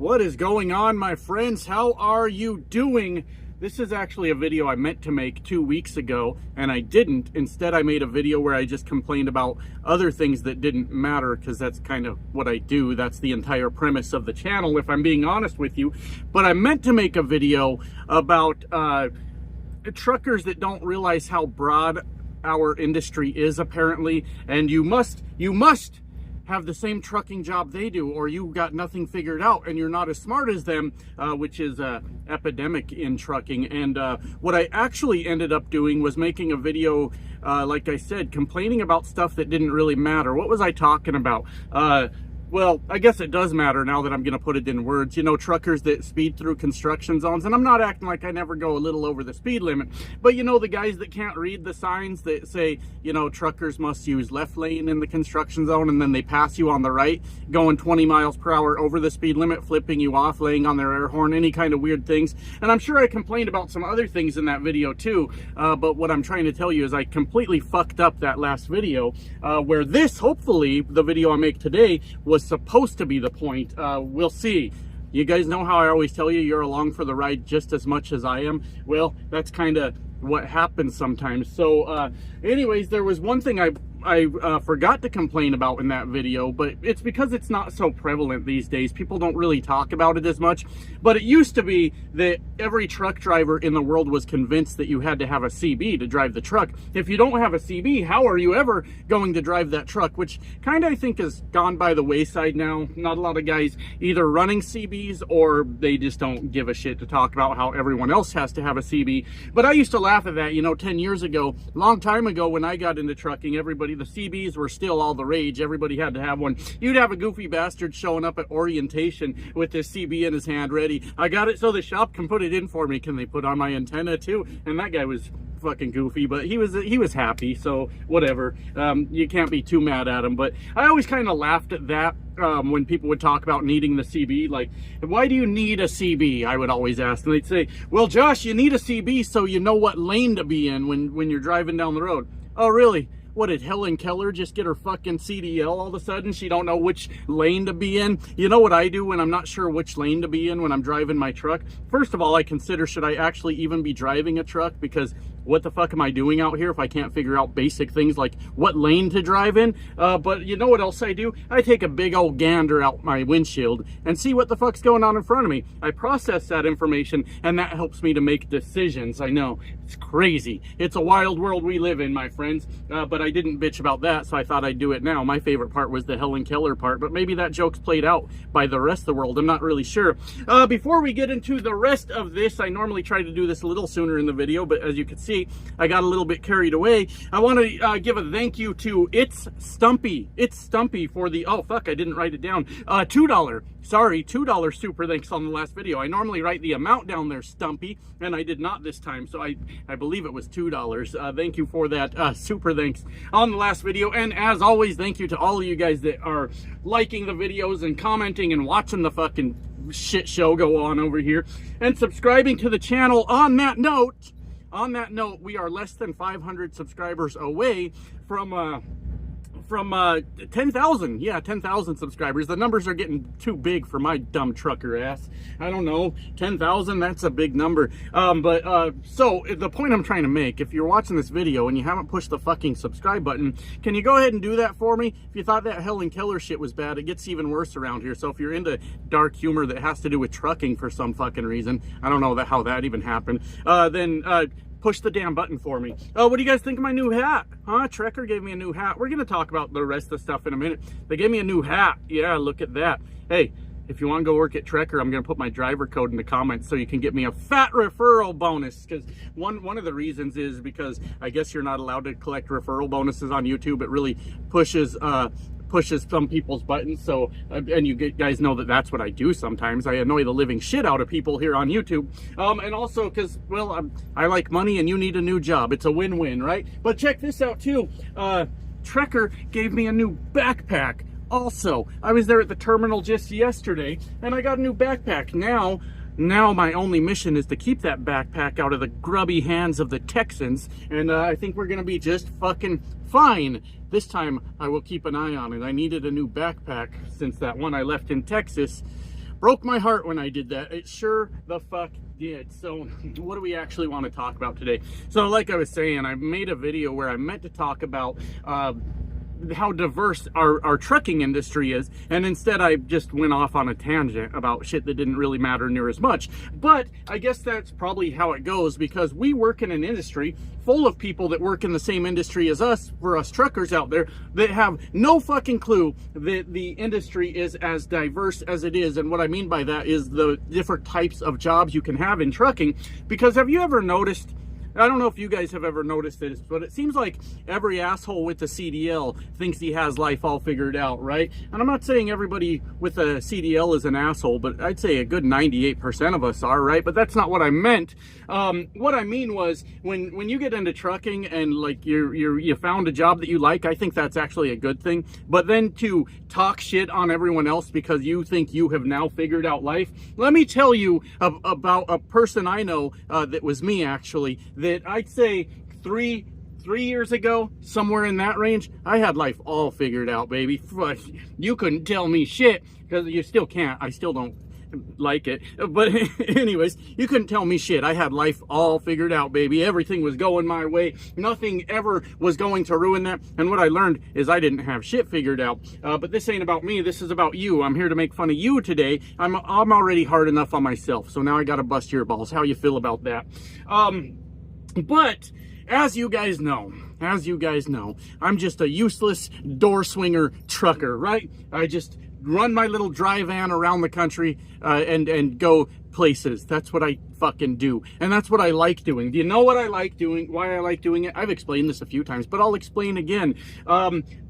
What is going on, my friends? How are you doing? This is actually a video I meant to make 2 weeks ago, and I didn't. Instead, I made a video where I just complained about other things that didn't matter, because that's kind of what I do. That's the entire premise of the channel, if I'm being honest with you. But I meant to make a video about truckers that don't realize how broad our industry is, apparently, and you must have the same trucking job they do, or you got nothing figured out and you're not as smart as them, which is an epidemic in trucking. And what I actually ended up doing was making a video, like I said, complaining about stuff that didn't really matter. What was I talking about? Well, I guess it does matter now that I'm going to put it in words. You know, truckers that speed through construction zones, and I'm not acting like I never go a little over the speed limit, but you know, the guys that can't read the signs that say, you know, truckers must use left lane in the construction zone, and then they pass you on the right, going 20 miles per hour over the speed limit, flipping you off, laying on their air horn, any kind of weird things. And I'm sure I complained about some other things in that video too, but what I'm trying to tell you is I completely fucked up that last video, where this, hopefully, the video I make today, was supposed to be the point. We'll see. You guys know how I always tell you you're along for the ride just as much as I am? Well, that's kind of what happens sometimes. So anyways, there was one thing I forgot to complain about in that video, but it's because it's not so prevalent these days. People don't really talk about it as much, but it used to be that every truck driver in the world was convinced that you had to have a CB to drive the truck. If you don't have a CB, how are you ever going to drive that truck? Which kind of, I think, has gone by the wayside now. Not a lot of guys either running CBs, or they just don't give a shit to talk about how everyone else has to have a CB. But I used to laugh at that, you know, 10 years ago, long time ago, when I got into trucking, the CBs were still all the rage. Everybody had to have one. You'd have a goofy bastard showing up at orientation with this CB in his hand ready. I got it so the shop can put it in for me. Can they put on my antenna too? And that guy was fucking goofy, but he was happy, so whatever. You can't be too mad at him. But I always kind of laughed at that when people would talk about needing the CB. Like, why do you need a CB? I would always ask, and they'd say, well, Josh, you need a CB so you know what lane to be in when you're driving down the road. Oh, really? What, did Helen Keller just get her fucking CDL all of a sudden? She don't know which lane to be in? You know what I do when I'm not sure which lane to be in when I'm driving my truck? First of all, I consider, should I actually even be driving a truck? Because what the fuck am I doing out here if I can't figure out basic things like what lane to drive in? But you know what else I do? I take a big old gander out my windshield and see what the fuck's going on in front of me. I process that information, and that helps me to make decisions. I know, it's crazy. It's a wild world we live in, my friends. But I didn't bitch about that, so I thought I'd do it now. My favorite part was the Helen Keller part, but maybe that joke's played out by the rest of the world. I'm not really sure. Before we get into the rest of this, I normally try to do this a little sooner in the video, but as you can see, I got a little bit carried away. I want to give a thank you to It's Stumpy. It's Stumpy for the, oh fuck, I didn't write it down. $2 super thanks on the last video. I normally write the amount down there, Stumpy, and I did not this time, so I believe it was $2. Thank you for that super thanks on the last video. And as always, thank you to all of you guys that are liking the videos and commenting and watching the fucking shit show go on over here and subscribing to the channel. On that note, we are less than 500 subscribers away from 10,000. Yeah, 10,000 subscribers. The numbers are getting too big for my dumb trucker ass. I don't know, 10,000, that's a big number. So the point I'm trying to make, if you're watching this video and you haven't pushed the fucking subscribe button, can you go ahead and do that for me? If you thought that Helen Keller shit was bad, it gets even worse around here. So if you're into dark humor that has to do with trucking for some fucking reason, I don't know how that even happened, then push the damn button for me. What do you guys think of my new hat? Huh? Trekker gave me a new hat. We're going to talk about the rest of the stuff in a minute. They gave me a new hat. Yeah, look at that. Hey, if you want to go work at Trekker, I'm going to put my driver code in the comments so you can get me a fat referral bonus. Because one of the reasons is because I guess you're not allowed to collect referral bonuses on YouTube. It really pushes some people's buttons. So and you guys know that that's what I do sometimes. I annoy the living shit out of people here on YouTube, and also because, well, I like money and you need a new job. It's a win-win, right? But check this out too. Trekker gave me a new backpack. Also, I was there at the terminal just yesterday and I got a new backpack. Now my only mission is to keep that backpack out of the grubby hands of the Texans, and I think we're gonna be just fucking fine. This time I will keep an eye on it. I needed a new backpack since that one I left in Texas broke my heart when I did that. It sure the fuck did. So what do we actually want to talk about today? So like I was saying, I made a video where I meant to talk about how diverse our trucking industry is, and instead I just went off on a tangent about shit that didn't really matter near as much. But I guess that's probably how it goes, because we work in an industry full of people that work in the same industry as us, for us truckers out there, that have no fucking clue that the industry is as diverse as it is. And what I mean by that is the different types of jobs you can have in trucking. Because have you ever noticed, I don't know if you guys have ever noticed this, but it seems like every asshole with a CDL thinks he has life all figured out, right? And I'm not saying everybody with a CDL is an asshole, but I'd say a good 98% of us are, right? But that's not what I meant. What I mean was, when you get into trucking and like you found a job that you like, I think that's actually a good thing. But then to talk shit on everyone else because you think you have now figured out life, let me tell you about a person I know that was me, actually, that I'd say three years ago, somewhere in that range, I had life all figured out, baby. You couldn't tell me shit, because you still can't. I still don't like it. But anyways, you couldn't tell me shit. I had life all figured out, baby. Everything was going my way. Nothing ever was going to ruin that. And what I learned is I didn't have shit figured out. But this ain't about me. This is about you. I'm here to make fun of you today. I'm already hard enough on myself, so now I gotta bust your balls. How you feel about that? But as you guys know, I'm just a useless door swinger trucker, right? I just run my little dry van around the country and go places. That's what I fucking do. And that's what I like doing. Do you know what I like doing? Why I like doing it? I've explained this a few times, but I'll explain again.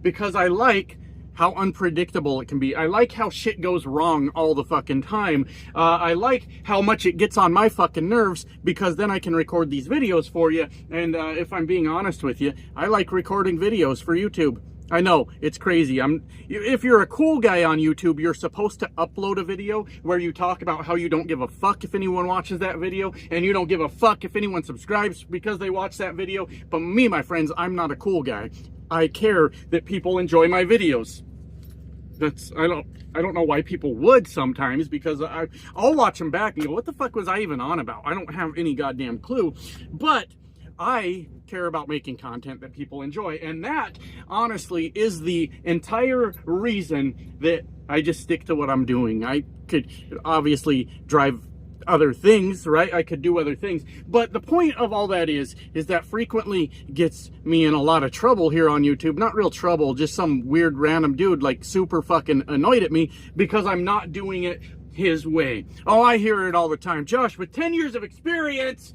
Because I like how unpredictable it can be. I like how shit goes wrong all the fucking time. I like how much it gets on my fucking nerves, because then I can record these videos for you. And if I'm being honest with you, I like recording videos for YouTube. I know, it's crazy. If you're a cool guy on YouTube, you're supposed to upload a video where you talk about how you don't give a fuck if anyone watches that video, and you don't give a fuck if anyone subscribes because they watch that video. But me, my friends, I'm not a cool guy. I care that people enjoy my videos. I don't know why people would sometimes, because I'll watch them back and go, what the fuck was I even on about? I don't have any goddamn clue. But I care about making content that people enjoy. And that, honestly, is the entire reason that I just stick to what I'm doing. I could obviously drive other things, right? I could do other things. But the point of all that is that frequently gets me in a lot of trouble here on YouTube. Not real trouble, just some weird random dude like super fucking annoyed at me because I'm not doing it his way. Oh, I hear it all the time. Josh, with 10 years of experience,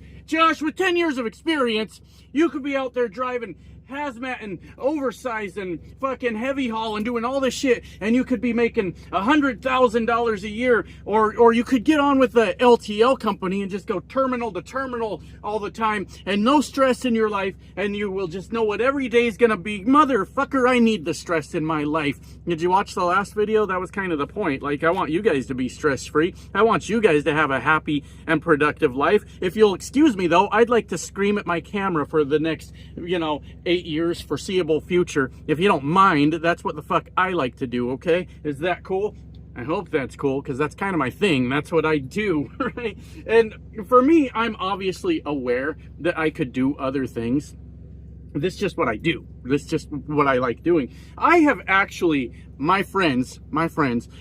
you could be out there driving hazmat and oversized and fucking heavy haul and doing all this shit, and you could be making $100,000 a year, or you could get on with the LTL company and just go terminal to terminal all the time and no stress in your life, and you will just know what every day is gonna be. Motherfucker, I need the stress in my life. Did you watch the last video? That was kind of the point. Like, I want you guys to be stress-free. I want you guys to have a happy and productive life. If you'll excuse me though, I'd like to scream at my camera for the next, 8 years foreseeable future. If you don't mind, that's what the fuck I like to do, okay? Is that cool? I hope that's cool, because that's kind of my thing. That's what I do, right? And for me, I'm obviously aware that I could do other things. This is just what I do. This is just what I like doing. I have actually, my friends,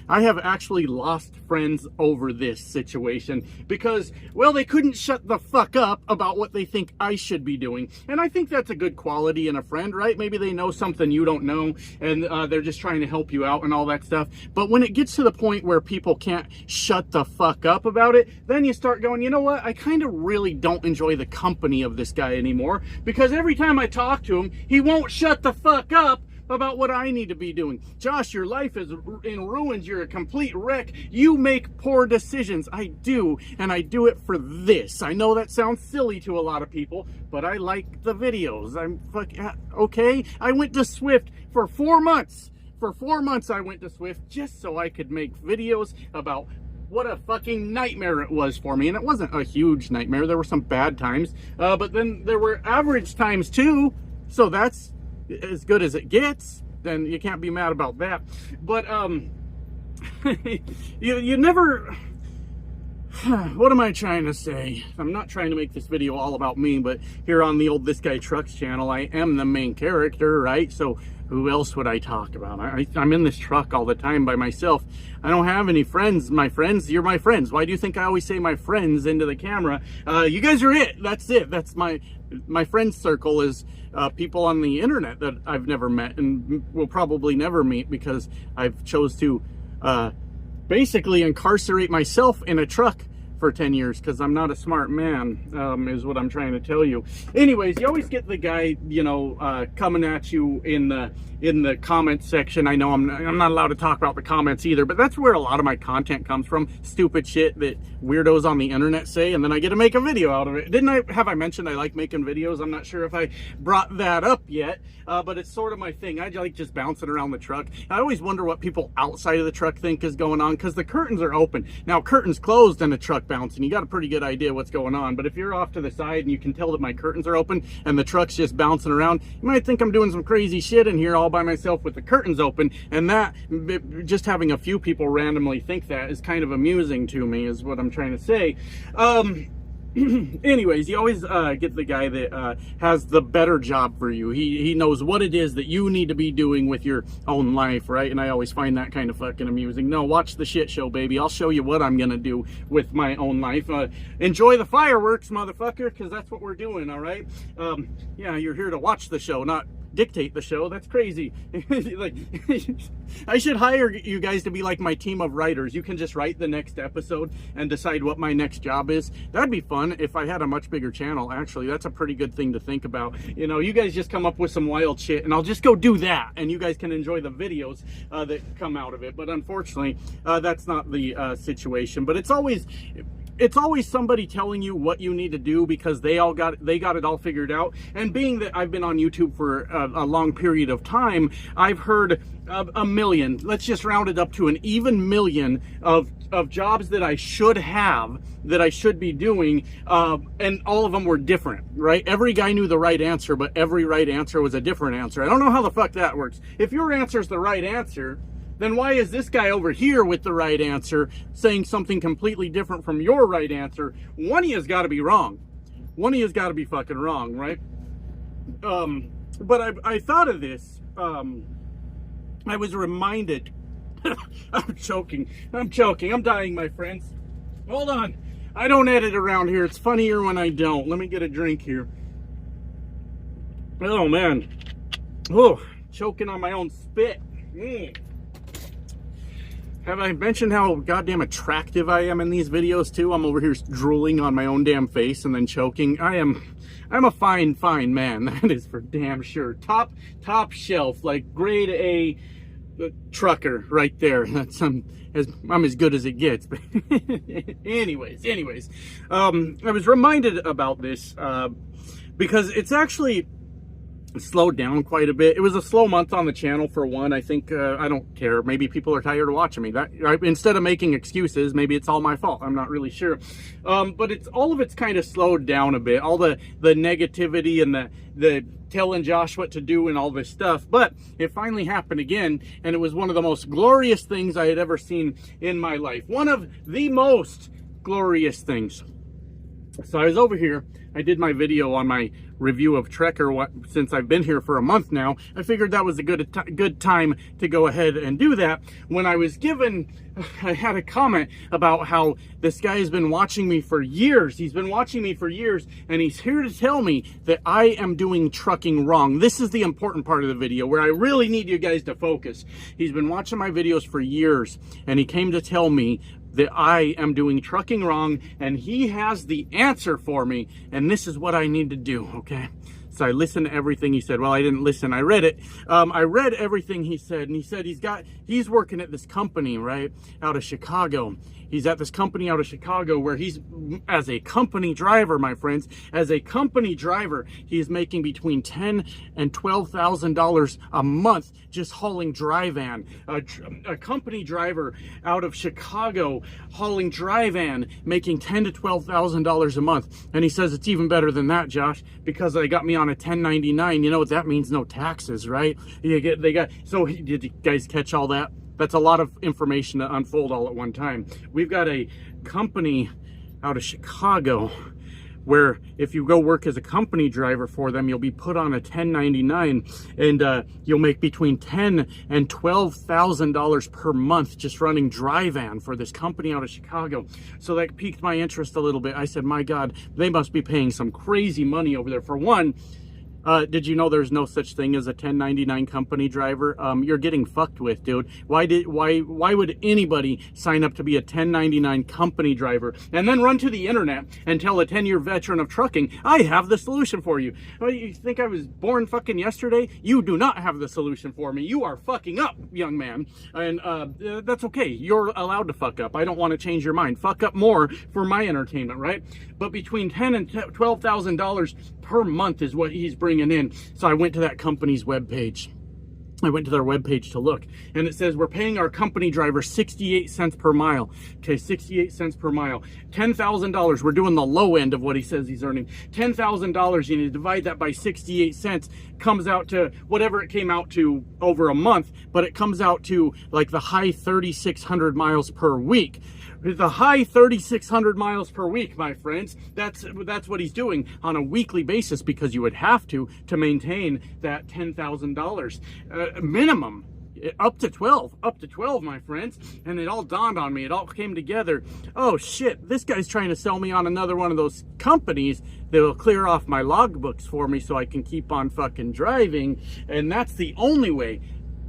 I have actually lost friends over this situation because, well, they couldn't shut the fuck up about what they think I should be doing. And I think that's a good quality in a friend, right? Maybe they know something you don't know, and they're just trying to help you out and all that stuff. But when it gets to the point where people can't shut the fuck up about it, then you start going, you know what? I kind of really don't enjoy the company of this guy anymore, because every time I talk to him, he won't shut the fuck up about what I need to be doing. Josh, your life is in ruins. You're a complete wreck. You make poor decisions. I do, and I do it for this. I know that sounds silly to a lot of people, but I like the videos. Okay? I went to Swift for 4 months. For 4 months I went to Swift just so I could make videos about what a fucking nightmare it was for me. And it wasn't a huge nightmare. There were some bad times, but then there were average times too. So that's as good as it gets. Then you can't be mad about that. But you never... What am I trying to say? I'm not trying to make this video all about me, but here on the old This Guy Trucks channel, I am the main character, right? So who else would I talk about? I'm in this truck all the time by myself. I don't have any friends. My friends, you're my friends. Why do you think I always say my friends into the camera? You guys are it. That's it. That's my friend circle is people on the internet that I've never met and will probably never meet because I've chose to basically incarcerate myself in a truck for 10 years because I'm not a smart man, is what I'm trying to tell you. Anyways, you always get the guy, you know, coming at you in the comment section. I know I'm not allowed to talk about the comments either, but that's where a lot of my content comes from. Stupid shit that weirdos on the internet say, and then I get to make a video out of it. Have I mentioned I like making videos? I'm not sure if I brought that up yet, but it's sort of my thing. I like just bouncing around the truck. I always wonder what people outside of the truck think is going on because the curtains are open. Now, curtains closed and the truck bouncing, you got a pretty good idea what's going on. But if you're off to the side and you can tell that my curtains are open and the truck's just bouncing around, you might think I'm doing some crazy shit in here all by myself with the curtains open. And that, just having a few people randomly think that is kind of amusing to me, is what I'm trying to say. Anyways, you always get the guy that has the better job for you. He knows what it is that you need to be doing with your own life, right? And I always find that kind of fucking amusing. No, watch the shit show, baby. I'll show you what I'm gonna do with my own life. Enjoy the fireworks, motherfucker, because that's what we're doing, all right? Yeah, you're here to watch the show, not dictate the show. That's crazy. Like, I should hire you guys to be like my team of writers. You can just write the next episode and decide what my next job is. That'd be fun if I had a much bigger channel. Actually, that's a pretty good thing to think about. You know, you guys just come up with some wild shit and I'll just go do that, and you guys can enjoy the videos that come out of it. But unfortunately, that's not the situation. But it's always somebody telling you what you need to do because they got it all figured out. And being that I've been on YouTube for a long period of time, I've heard a million, let's just round it up to an even million of jobs that I should have, that I should be doing, and all of them were different, right? Every guy knew the right answer, but every right answer was a different answer. I don't know how the fuck that works. If your answer is the right answer, then why is this guy over here with the right answer saying something completely different from your right answer? One of you has got to be wrong. One of you has got to be fucking wrong, right? But I thought of this. I was reminded. I'm choking. I'm dying, my friends. Hold on. I don't edit around here. It's funnier when I don't. Let me get a drink here. Oh, man. Oh, choking on my own spit. Have I mentioned how goddamn attractive I am in these videos too? I'm over here drooling on my own damn face and then choking. I'm a fine man. That is for damn sure. Top shelf, like grade A trucker right there. That's I'm as good as it gets. But anyways, I was reminded about this because it's actually slowed down quite a bit. It was a slow month on the channel for one. I think I don't care. Maybe people are tired of watching me. Instead of making excuses, maybe it's all my fault. I'm not really sure. But all of it's kind of slowed down a bit. All the negativity and the telling Josh what to do and all this stuff. But it finally happened again, and it was one of the most glorious things I had ever seen in my life. One of the most glorious things. So I was over here. I did my video on my review of Trekker since I've been here for a month now. I figured that was a good time to go ahead and do that. When I had a comment about how this guy has been watching me for years. He's been watching me for years, and he's here to tell me that I am doing trucking wrong. This is the important part of the video where I really need you guys to focus. He's been watching my videos for years, and he came to tell me that I am doing trucking wrong, and he has the answer for me, and this is what I need to do, okay? So I listened to everything he said. Well, I didn't listen, I read it. I read everything he said, and he said he's working at this company, right, out of Chicago. He's at this company out of Chicago where he's, as a company driver, my friends, as a company driver, he's making between $10,000 and $12,000 a month just hauling dry van. A company driver out of Chicago hauling dry van, making $10,000 to $12,000 a month. And he says it's even better than that, Josh, because they got me on a 1099. You know what that means? No taxes, right? So did you guys catch all that? That's a lot of information to unfold all at one time. We've got a company out of Chicago where if you go work as a company driver for them, you'll be put on a 1099 and you'll make between $10,000 and $12,000 per month just running dry van for this company out of Chicago. So that piqued my interest a little bit. I said, my God, they must be paying some crazy money over there. For one, did you know there's no such thing as a 1099 company driver? You're getting fucked with, dude. Why would anybody sign up to be a 1099 company driver and then run to the internet and tell a 10-year veteran of trucking, I have the solution for you? Well, you think I was born fucking yesterday? You do not have the solution for me. You are fucking up, young man. And that's okay. You're allowed to fuck up. I don't want to change your mind. Fuck up more for my entertainment, right? But between $10,000 and $12,000 per month is what he's bringing in. So I went to that company's webpage. I went to their webpage to look, and it says we're paying our company driver 68 cents per mile. Okay, 68 cents per mile. $10,000. We're doing the low end of what he says he's earning. $10,000. You need to divide that by 68 cents. Comes out to whatever it came out to over a month, but it comes out to like the high 3,600 miles per week. The high 3,600 miles per week, my friends. That's what he's doing on a weekly basis, because you would have to maintain that $10,000 minimum. Up to 12, my friends. And it all dawned on me. It all came together. Oh shit, this guy's trying to sell me on another one of those companies that will clear off my logbooks for me so I can keep on fucking driving. And that's the only way,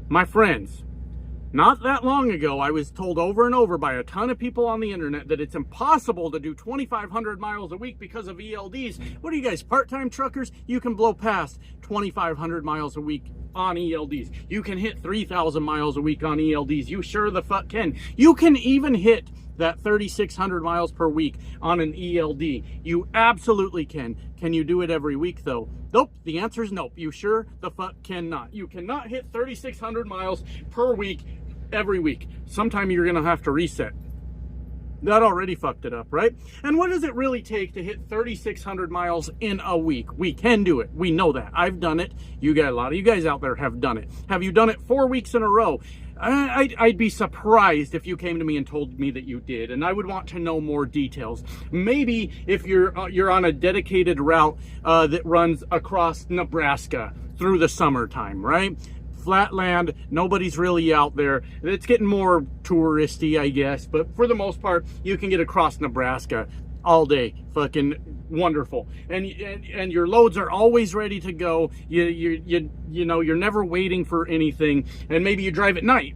my friends. Not that long ago, I was told over and over by a ton of people on the internet that it's impossible to do 2,500 miles a week because of ELDs. What are you guys, part-time truckers? You can blow past 2,500 miles a week on ELDs. You can hit 3,000 miles a week on ELDs. You sure the fuck can. You can even hit that 3,600 miles per week on an ELD. You absolutely can. Can you do it every week though? Nope. The answer is nope. You sure the fuck cannot. You cannot hit 3,600 miles per week every week. Sometime you're gonna have to reset. That already fucked it up, right? And what does it really take to hit 3,600 miles in a week? We can do it. We know that. I've done it. You got a lot of you guys out there have done it. Have you done it 4 weeks in a row? I'd be surprised if you came to me and told me that you did, and I would want to know more details. Maybe if you're on a dedicated route that runs across Nebraska through the summertime, right? Flat land, nobody's really out there. It's getting more touristy, I guess, but for the most part, you can get across Nebraska all day. Fucking wonderful. And your loads are always ready to go. You know, you're never waiting for anything. And maybe you drive at night.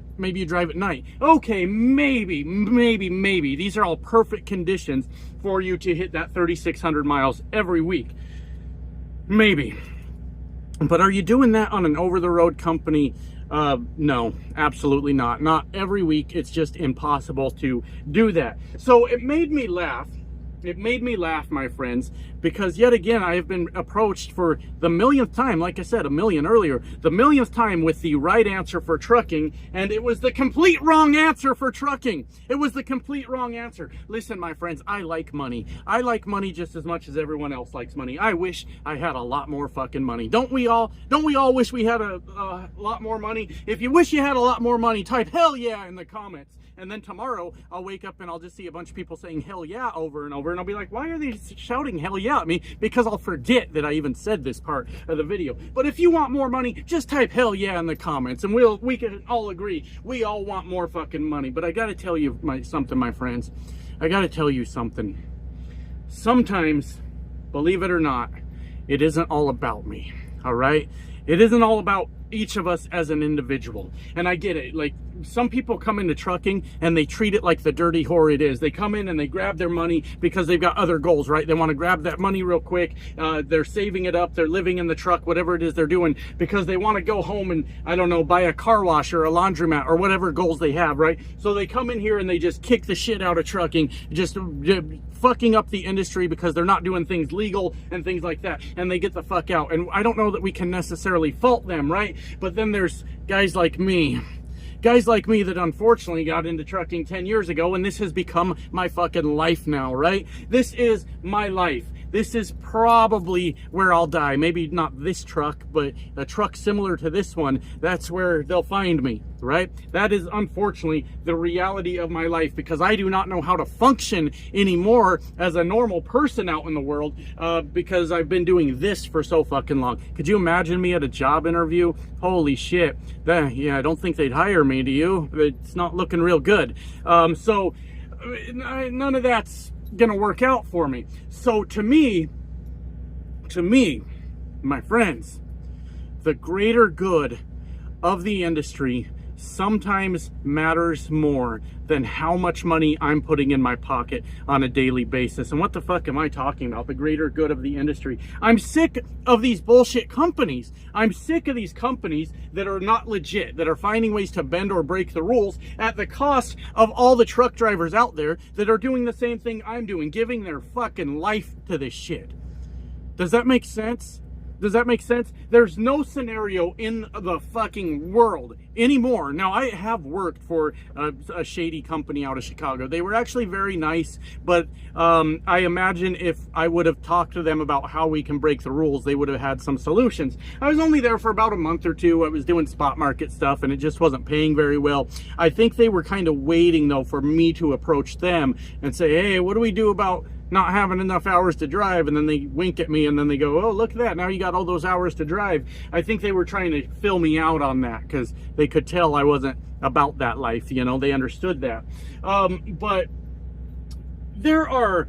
Okay, maybe. These are all perfect conditions for you to hit that 3,600 miles every week. Maybe. But are you doing that on an over-the-road company? No, absolutely not. Not every week. It's just impossible to do that. So it made me laugh. It made me laugh, my friends, because yet again, I have been approached for the millionth time, like I said, a million earlier, the millionth time with the right answer for trucking, and it was the complete wrong answer for trucking. It was the complete wrong answer. Listen, my friends, I like money. I like money just as much as everyone else likes money. I wish I had a lot more fucking money. Don't we all wish we had a lot more money? If you wish you had a lot more money, type hell yeah in the comments. And then tomorrow, I'll wake up and I'll just see a bunch of people saying hell yeah over and over. And I'll be like, why are they shouting hell yeah at me? Because I'll forget that I even said this part of the video. But if you want more money, just type hell yeah in the comments. And we can all agree. We all want more fucking money. But I got to tell you something, my friends. I got to tell you something. Sometimes, believe it or not, it isn't all about me. All right? It isn't all about each of us as an individual. And I get it. Like, some people come into trucking and they treat it like the dirty whore it is. They come in and they grab their money because they've got other goals, right? They want to grab that money real quick. They're saving it up. They're living in the truck, whatever it is they're doing, because they want to go home and, I don't know, buy a car wash or a laundromat or whatever goals they have, right? So they come in here and they just kick the shit out of trucking, just fucking up the industry because they're not doing things legal and things like that. And they get the fuck out. And I don't know that we can necessarily fault them, right? But then there's guys like me that unfortunately got into trucking 10 years ago, and this has become my fucking life now, right? This is my life. this is probably where I'll die. Maybe not this truck, but a truck similar to this one. That's where they'll find me, right? That is unfortunately the reality of my life, because I do not know how to function anymore as a normal person out in the world, because I've been doing this for so fucking long. Could you imagine me at a job interview? Holy shit. Yeah, I don't think they'd hire me, do you? It's not looking real good. So none of that's gonna work out for me. So to me, my friends, the greater good of the industry sometimes matters more than how much money I'm putting in my pocket on a daily basis. And what the fuck am I talking about? The greater good of the industry. I'm sick of these bullshit companies. I'm sick of these companies that are not legit, that are finding ways to bend or break the rules at the cost of all the truck drivers out there that are doing the same thing I'm doing, giving their fucking life to this shit. Does that make sense? Does that make sense? There's no scenario in the fucking world anymore. Now, I have worked for a shady company out of Chicago. They were actually very nice, but I imagine if I would have talked to them about how we can break the rules, they would have had some solutions. I was only there for about a month or two. I was doing spot market stuff, and it just wasn't paying very well. I think they were kind of waiting, though, for me to approach them and say, hey, what do we do about not having enough hours to drive? And then they wink at me and then they go, oh, look at that, now you got all those hours to drive. I think they were trying to fill me out on that because they could tell I wasn't about that life, you know, they understood that. But there are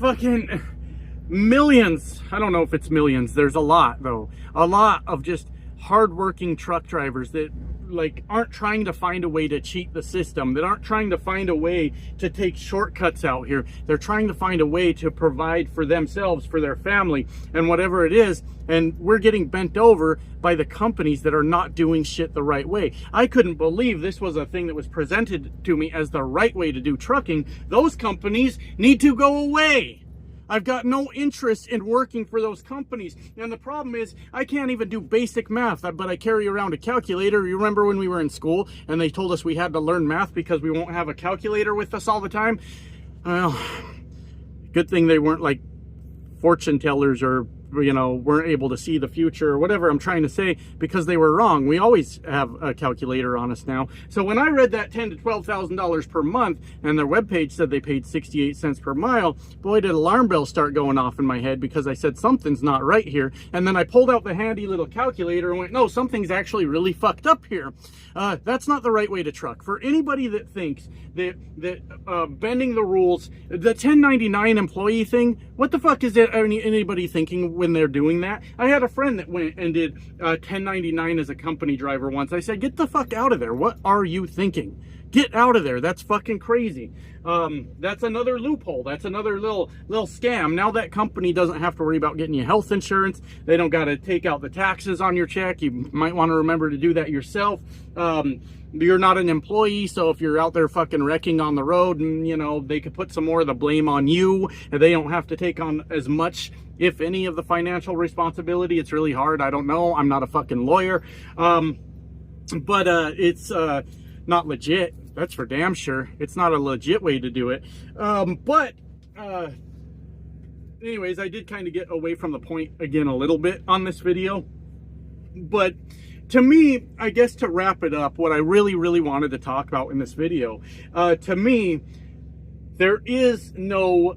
fucking millions, I don't know if it's millions, there's a lot though, a lot of just hardworking truck drivers that like aren't trying to find a way to cheat the system, that aren't trying to find a way to take shortcuts out here. They're trying to find a way to provide for themselves, for their family, and whatever it is. And we're getting bent over by the companies that are not doing shit the right way. I couldn't believe this was a thing that was presented to me as the right way to do trucking. Those companies need to go away. I've got no interest in working for those companies. And the problem is I can't even do basic math, but I carry around a calculator. You remember when we were in school and they told us we had to learn math because we won't have a calculator with us all the time? Well, good thing they weren't like fortune tellers or, you know, weren't able to see the future or whatever I'm trying to say, because they were wrong. We always have a calculator on us now. So when I read that $10,000 to $12,000 per month and their webpage said they paid 68 cents per mile, boy, did alarm bells start going off in my head, because I said something's not right here. And then I pulled out the handy little calculator and went, no, something's actually really fucked up here. That's not the right way to truck. For anybody that thinks that bending the rules, the 1099 employee thing, what the fuck is anybody thinking when they're doing that? I had a friend that went and did 1099 as a company driver once. I said, get the fuck out of there. What are you thinking? Get out of there. That's fucking crazy. That's another loophole. That's another little scam. Now that company doesn't have to worry about getting you health insurance. They don't got to take out the taxes on your check. You might want to remember to do that yourself. You're not an employee, so if you're out there fucking wrecking on the road, and you know, they could put some more of the blame on you, and they don't have to take on as much, if any, of the financial responsibility. It's really hard. I don't know. I'm not a fucking lawyer. But it's not legit. That's for damn sure. It's not a legit way to do it. Anyways, I did kind of get away from the point again a little bit on this video. But to me, I guess to wrap it up, what I really, really wanted to talk about in this video, to me, there is no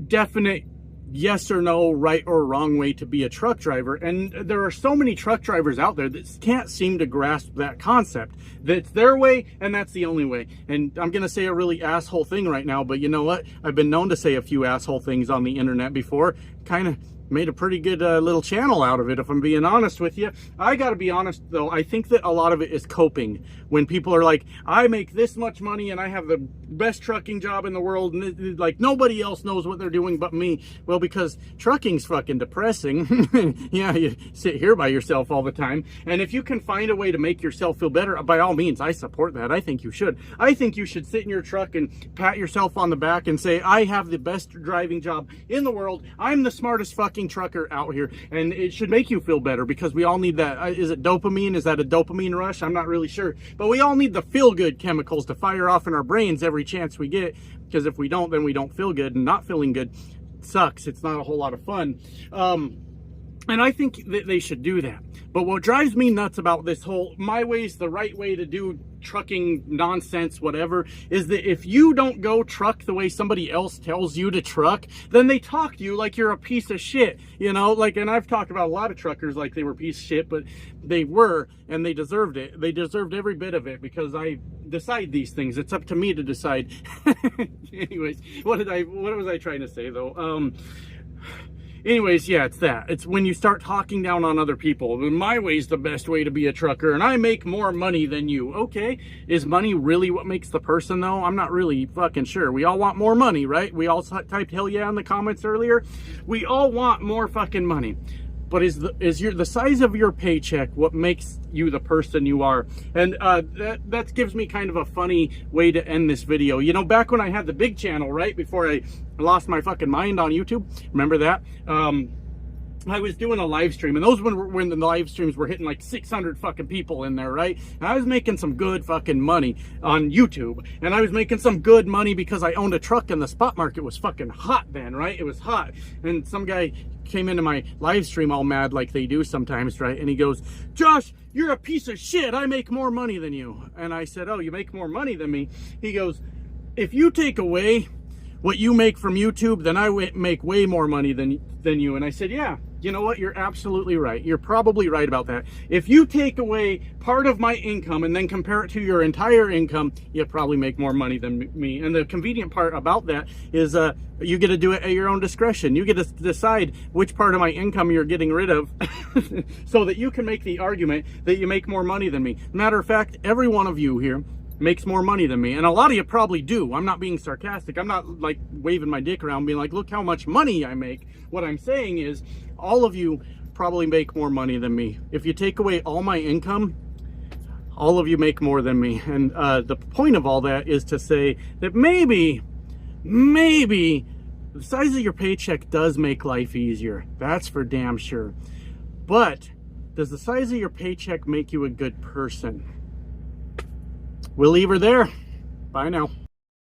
definite yes or no, right or wrong way to be a truck driver. And there are so many truck drivers out there that can't seem to grasp that concept. That's their way and that's the only way. And I'm going to say a really asshole thing right now, but you know what? I've been known to say a few asshole things on the internet before. Kind of made a pretty good little channel out of it, if I'm being honest with you. I gotta be honest though, I think that a lot of it is coping. When people are like, I make this much money and I have the best trucking job in the world, and like nobody else knows what they're doing but me. Well, because trucking's fucking depressing. Yeah, you sit here by yourself all the time, and if you can find a way to make yourself feel better, by all means, I support that. I think you should. I think you should sit in your truck and pat yourself on the back and say, I have the best driving job in the world. I'm the smartest fucking trucker out here, and it should make you feel better, because we all need that. Is it dopamine? Is that a dopamine rush? I'm not really sure, but we all need the feel-good chemicals to fire off in our brains every chance we get, because if we don't, then we don't feel good, and not feeling good sucks. It's not a whole lot of fun. And I think that they should do that. But what drives me nuts about this whole my way's the right way to do trucking nonsense, whatever, is that if you don't go truck the way somebody else tells you to truck, then they talk to you like you're a piece of shit, you know? Like, and I've talked about a lot of truckers like they were a piece of shit, but they were, and they deserved it. They deserved every bit of it because I decide these things. It's up to me to decide. Anyways, what was I trying to say though? Anyways, yeah, it's that. It's when you start talking down on other people. My way's the best way to be a trucker, and I make more money than you. Okay, is money really what makes the person, though? I'm not really fucking sure. We all want more money, right? We all typed hell yeah in the comments earlier. We all want more fucking money. But is the size of your paycheck what makes you the person you are? And that gives me kind of a funny way to end this video. You know, back when I had the big channel, right before I lost my fucking mind on YouTube, remember that? I was doing a live stream, and those when the live streams were hitting like 600 fucking people in there, right? And I was making some good fucking money on YouTube, and I was making some good money because I owned a truck, and the spot market was fucking hot then, right? It was hot, and some guy came into my live stream all mad like they do sometimes, right? And he goes, "Josh, you're a piece of shit. I make more money than you." And I said, "Oh, you make more money than me?" He goes, "If you take away what you make from YouTube, then I make way more money than you." And I said, "Yeah, you know what? You're absolutely right. You're probably right about that. If you take away part of my income and then compare it to your entire income, you probably make more money than me." And the convenient part about that is you get to do it at your own discretion. You get to decide which part of my income you're getting rid of so that you can make the argument that you make more money than me. Matter of fact, every one of you here makes more money than me, and a lot of you probably do. I'm not being sarcastic. I'm not like waving my dick around being like, look how much money I make. What I'm saying is all of you probably make more money than me. If you take away all my income, all of you make more than me. And the point of all that is to say that maybe the size of your paycheck does make life easier. That's for damn sure. But does the size of your paycheck make you a good person? We'll leave her there. Bye now.